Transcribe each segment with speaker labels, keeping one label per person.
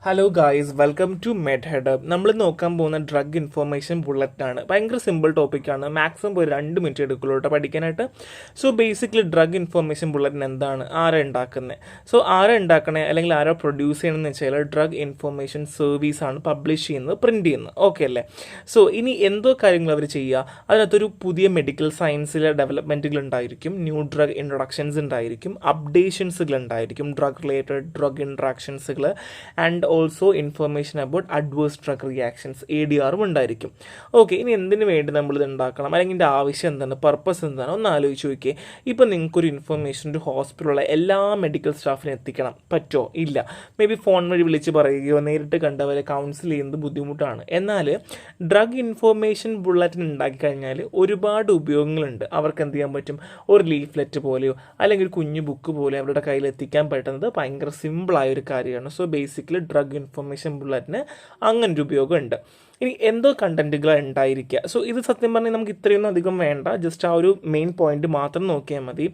Speaker 1: Hello guys, welcome to Med Head. നമ്മൾ നോക്കാൻ പോകുന്ന ഡ്രഗ് ഇൻഫോർമേഷൻ ബുള്ളറ്റാണ്. ഭയങ്കര സിമ്പിൾ ടോപ്പിക്കാണ്. മാക്സിമം ഒരു 2 മിനിറ്റ് എടുക്കുള്ളൂ കേട്ടോ പഠിക്കാനായിട്ട്. സോ ബേസിക്കലി ഡ്രഗ് ഇൻഫോർമേഷൻ ബുള്ളറ്റിന് എന്താണ്, ആരാ ഉണ്ടാക്കുന്നത്, ആരാ ഉണ്ടാക്കണേ അല്ലെങ്കിൽ ആരാ പ്രൊഡ്യൂസ് ചെയ്യണമെന്ന് വെച്ചാൽ ഡ്രഗ് ഇൻഫോർമേഷൻ സർവീസാണ് പബ്ലിഷ് ചെയ്യുന്നത്, പ്രിൻറ്റ് ചെയ്യുന്നത്. ഓക്കെ അല്ലേ? സോ ഇനി എന്തോ കാര്യങ്ങൾ അവർ ചെയ്യുക, അതിനകത്തൊരു പുതിയ മെഡിക്കൽ സയൻസിലെ ഡെവലപ്മെൻറ്റുകൾ ഉണ്ടായിരിക്കും, ന്യൂ ഡ്രഗ് ഇൻട്രൊഡക്ഷൻസ് ഉണ്ടായിരിക്കും, അപ്ഡേഷൻസുകൾ ഉണ്ടായിരിക്കും, ഡ്രഗ് റിലേറ്റഡ് ഡ്രഗ് ഇൻട്രാക്ഷൻസുകൾ and also information about adverse drug reactions ADRും ഉണ്ടായിരിക്കും. ഓക്കെ, ഇനി എന്തിനു വേണ്ടി നമ്മളിത് ഉണ്ടാക്കണം, അല്ലെങ്കിൽ ഇതിൻ്റെ ആവശ്യം എന്താണ്, പർപ്പസ് എന്താണ്, ഒന്ന് ആലോചിച്ച് നോക്കിയേ. ഇപ്പം നിങ്ങൾക്കൊരു ഇൻഫർമേഷൻ ഒരു ഹോസ്പിറ്റലുള്ള എല്ലാ മെഡിക്കൽ സ്റ്റാഫിനും എത്തിക്കണം, പറ്റുമോ? ഇല്ല. മേ ബി ഫോൺ വഴി വിളിച്ച് പറയുകയോ നേരിട്ട് കണ്ടവരെ കൗൺസിൽ ചെയ്യുന്നത് ബുദ്ധിമുട്ടാണ്. എന്നാൽ ഡ്രഗ് ഇൻഫർമേഷൻ ബുള്ളറ്റിൻ ഉണ്ടാക്കി കഴിഞ്ഞാൽ ഒരുപാട് ഉപയോഗങ്ങളുണ്ട്. അവർക്ക് എന്ത് ചെയ്യാൻ പറ്റും, ഒരു ലീഫ്ലെറ്റ് പോലെയോ അല്ലെങ്കിൽ ഒരു കുഞ്ഞു ബുക്ക് പോലെയോ അവരുടെ കയ്യിൽ എത്തിക്കാൻ പറ്റുന്നത് ഭയങ്കര സിമ്പിളായ ഒരു കാര്യമാണ്. സോ ബേസിക്കലി ഡ്രഗ് ഇൻഫർമേഷൻ ബുള്ളറ്റിന് അങ്ങനൊരു ഉപയോഗമുണ്ട്. ഇനി എന്തോ കണ്ടന്റുകൾ ഉണ്ടായിരിക്കുക. സോ ഇത് സത്യം പറഞ്ഞാൽ നമുക്ക് ഇത്രയൊന്നും അധികം വേണ്ട, ജസ്റ്റ് ആ ഒരു മെയിൻ പോയിന്റ് മാത്രം നോക്കിയാൽ മതി.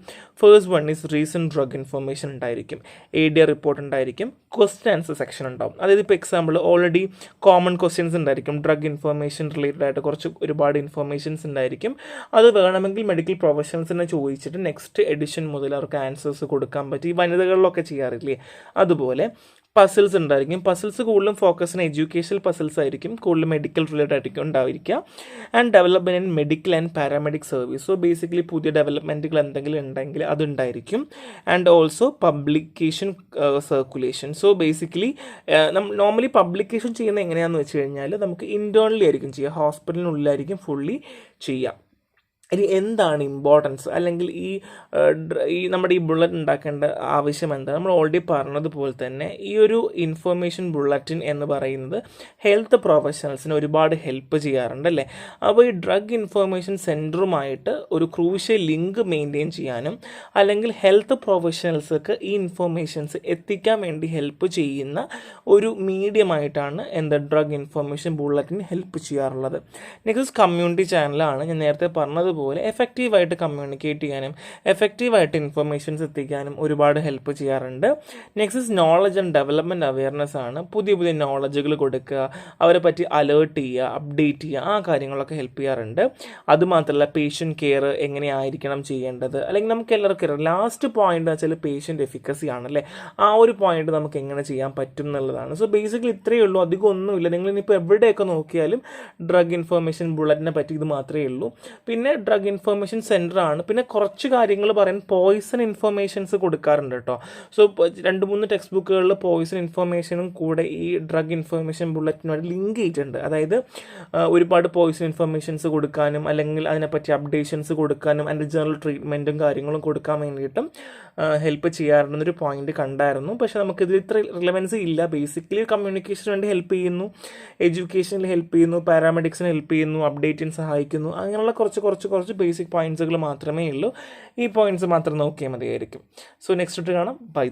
Speaker 1: First one is recent drug information ഉണ്ടായിരിക്കും, ADR റിപ്പോർട്ട് ഉണ്ടായിരിക്കും, ക്വസ്റ്റ്യൻ ആൻസർ സെക്ഷൻ ഉണ്ടാവും. അതായത് ഇപ്പോൾ എക്സാമ്പിൾ ഓൾറെഡി കോമൺ ക്വസ്റ്റ്യൻസ് ഉണ്ടായിരിക്കും, ഡ്രഗ് ഇൻഫർമേഷൻ റിലേറ്റഡ് ആയിട്ട് ഒരുപാട് ഇൻഫർമേഷൻസ് ഉണ്ടായിരിക്കും. അത് വേണമെങ്കിൽ മെഡിക്കൽ പ്രൊഫഷണൽസിനെ ചോദിച്ചിട്ട് നെക്സ്റ്റ് എഡിഷൻ മുതൽ അവർക്ക് ആൻസേഴ്സ് കൊടുക്കാൻ പറ്റും. ഈ വനിതകളിലൊക്കെ ചെയ്യാറില്ലേ, അതുപോലെ പസിൽസ് ഉണ്ടായിരിക്കും. പസിൽസ് കൂടുതലും ഫോക്കസ് എഡ്യൂക്കേഷണൽ പസിൽസ് ആയിരിക്കും, കൂടുതലും മെഡിക്കൽ റിലേറ്റഡ് ആയിരിക്കും ഉണ്ടായിരിക്കുക. And development in medical and paramedic service. So basically പുതിയ ഡെവലപ്മെൻറ്റുകൾ എന്തെങ്കിലും ഉണ്ടെങ്കിൽ അതുണ്ടായിരിക്കും. And also publication circulation. So basically normally publication ചെയ്യുന്നത് എങ്ങനെയാണെന്ന് വെച്ച് കഴിഞ്ഞാൽ നമുക്ക് ഇൻറ്റേർണലി ആയിരിക്കും ചെയ്യുക, ഹോസ്പിറ്റലിനുള്ളിലായിരിക്കും ഫുള്ളി ചെയ്യുക. ഇനി എന്താണ് ഇമ്പോർട്ടൻസ്, അല്ലെങ്കിൽ ഈ നമ്മുടെ ഈ ബുള്ളറ്റ് ഉണ്ടാക്കേണ്ട ആവശ്യം എന്താണ്? നമ്മൾ ഓൾറെഡി പറഞ്ഞതുപോലെ തന്നെ ഈ ഒരു ഇൻഫർമേഷൻ ബുള്ളറ്റിൻ എന്ന് പറയുന്നത് ഹെൽത്ത് പ്രൊഫഷണൽസിന് ഒരുപാട് ഹെൽപ്പ് ചെയ്യാറുണ്ട് അല്ലേ. അപ്പോൾ ഈ ഡ്രഗ് ഇൻഫർമേഷൻ സെൻറ്ററുമായിട്ട് ഒരു ക്രൂഷ്യൽ ലിങ്ക് മെയിൻറ്റെയിൻ ചെയ്യാനും അല്ലെങ്കിൽ ഹെൽത്ത് പ്രൊഫഷണൽസൊക്കെ ഈ ഇൻഫർമേഷൻസ് എത്തിക്കാൻ വേണ്ടി ഹെൽപ്പ് ചെയ്യുന്ന ഒരു മീഡിയമായിട്ടാണ് ഡ്രഗ് ഇൻഫർമേഷൻ ബുള്ളറ്റിൻ ഹെൽപ്പ് ചെയ്യാറുള്ളത്. നെക്സ്റ്റ് കമ്മ്യൂണിറ്റി ചാനലാണ്. ഞാൻ നേരത്തെ പറഞ്ഞത് പോലെ എഫക്റ്റീവായിട്ട് കമ്മ്യൂണിക്കേറ്റ് ചെയ്യാനും എഫക്റ്റീവായിട്ട് ഇൻഫർമേഷൻസ് എത്തിക്കാനും ഒരുപാട് ഹെൽപ്പ് ചെയ്യാറുണ്ട്. Next is knowledge and development awareness ആണ്. പുതിയ പുതിയ നോളജുകൾ കൊടുക്കുക, അവരെ പറ്റി അലേർട്ട് ചെയ്യുക, അപ്ഡേറ്റ് ചെയ്യുക, ആ കാര്യങ്ങളൊക്കെ ഹെൽപ്പ് ചെയ്യാറുണ്ട്. അതുമാത്രമല്ല പേഷ്യൻ്റ് കെയർ എങ്ങനെയായിരിക്കണം ചെയ്യേണ്ടത്, അല്ലെങ്കിൽ നമുക്ക് എല്ലാവർക്കും അറിയാം ലാസ്റ്റ് പോയിന്റ് എന്ന് വെച്ചാൽ പേഷ്യൻ്റ് എഫിക്കസി ആണല്ലേ. ആ ഒരു പോയിന്റ് നമുക്ക് എങ്ങനെ ചെയ്യാൻ പറ്റും എന്നുള്ളതാണ്. സോ ബേസിക്കലി ഇത്രയേ ഉള്ളൂ, അധികം ഒന്നുമില്ല. നിങ്ങൾ ഇനിയിപ്പോൾ എവിടെയൊക്കെ നോക്കിയാലും ഡ്രഗ് ഇൻഫർമേഷൻ ബുള്ളറ്റിനെ പറ്റി ഇത് മാത്രമേ ഉള്ളൂ. പിന്നെ ഡ്രഗ് ഇൻഫർമേഷൻ സെൻറ്റർ ആണ്. പിന്നെ കുറച്ച് കാര്യങ്ങൾ പറയാൻ പോയിസൺ ഇൻഫർമേഷൻസ് കൊടുക്കാറുണ്ട് കേട്ടോ. സോ 2-3 ടെക്സ്റ്റ് ബുക്കുകളിൽ പോയിസൺ ഇൻഫർമേഷനും കൂടെ ഈ ഡ്രഗ് ഇൻഫർമേഷൻ ബുള്ളറ്റിനുമായിട്ട് ലിങ്ക് ചെയ്തിട്ടുണ്ട്. അതായത് ഒരുപാട് പോയിസൺ ഇൻഫർമേഷൻസ് കൊടുക്കാനും അല്ലെങ്കിൽ അതിനെപ്പറ്റി അപ്ഡേഷൻസ് കൊടുക്കാനും അതിൻ്റെ ജനറൽ ട്രീറ്റ്മെൻറ്റും കാര്യങ്ങളും കൊടുക്കാൻ വേണ്ടിയിട്ടും ഹെൽപ്പ് ചെയ്യാറുണ്ടെന്നൊരു പോയിന്റ് കണ്ടായിരുന്നു. പക്ഷേ നമുക്കിതിൽ ഇത്ര റിലവൻസ് ഇല്ല. ബേസിക്കലി കമ്മ്യൂണിക്കേഷന് വേണ്ടി ഹെൽപ്പ് ചെയ്യുന്നു, എഡ്യൂക്കേഷനിൽ ഹെൽപ്പ് ചെയ്യുന്നു, പാരാമെഡിക്സിന് ഹെൽപ്പ് ചെയ്യുന്നു, അപ്ഡേറ്റിന് സഹായിക്കുന്നു. അങ്ങനെയുള്ള കുറച്ച് ബേസിക് പോയിന്റ്സുകൾ മാത്രമേ ഉള്ളൂ. ഈ പോയിന്റ്സ് മാത്രം നോക്കിയാൽ മതിയായിരിക്കും. സോ നെക്സ്റ്റ് കാണാം. ബൈ.